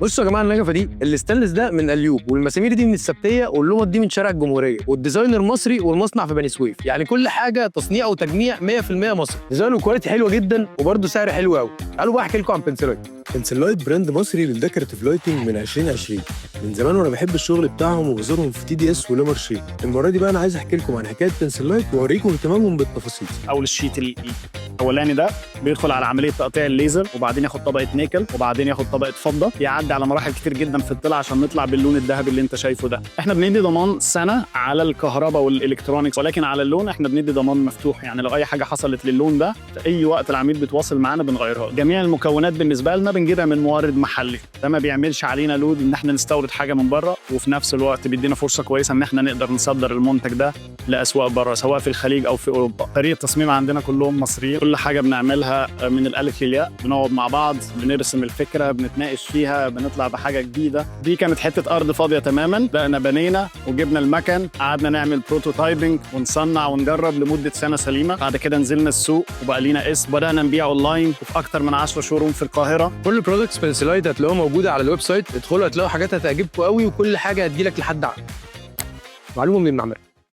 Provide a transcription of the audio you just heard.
بصوا يا جماعه، النجفه دي الستانلس ده من اليوب، والمسامير دي من السبتيه، واللمط دي من شارع الجمهوريه، والديزاينر مصري، والمصنع في بني سويف. يعني كل حاجه تصنيع وتجميع 100% مصري. ديزاين وكواليتي حلوه جدا، وبرده سعر حلو قوي. تعالوا بقى احكي لكم عن بنسلايت. بنسلايت براند مصري للديكوراتيف لايتنج من 2020. من زمان وانا بحب الشغل بتاعهم وبزورهم في تي دي اس وليمر شيك. المره دي بقى انا عايز احكي لكم عن حكايه بنسلايت واوريكم اهتمامهم بالتفاصيل. اول الشيت الاولاني ده بيدخل على عمليه تقطيع الليزر، وبعدين ياخد طبقه نيكل، وبعدين ياخد طبقه فضه، يعدي على مراحل كتير جدا في الطلع عشان نطلع باللون الذهبي اللي انت شايفه ده. احنا بندي ضمان سنه على الكهرباء والالكترونيكس، ولكن على اللون احنا بندي ضمان مفتوح. يعني لو اي حاجه حصلت للون ده في اي وقت العميل بيتواصل معانا بنغيرها. جميع المكونات بالنسبه لنا بنجيبها من مورد محلي، ده ما بيعملش علينا لود ان احنا نستورد حاجه من بره، وفي نفس الوقت بيدينا فرصه كويسه ان احنا نقدر نصدر المنتج ده لاسواق بره، سواء في الخليج او في اوروبا. فريق التصميم عندنا كلهم مصريين، كل حاجه بنعملها من الالف للياء. بنقعد مع بعض، بنرسم الفكره، بنتناقش فيها، بنطلع بحاجه جديده. دي كانت حته ارض فاضيه تماما، بدأنا بنينا وجبنا المكن، قعدنا نعمل بروتوتايبنج ونصنع ونجرب لمده سنه سليمه. بعد كده نزلنا السوق وبقى لينا اسم، بدأنا نبيع اونلاين وفي اكتر من 10 شوروم في القاهره. كل برودكتس بنسلايت هتلاقوها موجوده على الويب سايت، ادخلوا هتلاقوا حاجات هتعجبكم قوي، وكل حاجه هتجيلك لحد عندك. معلومه من المعمل.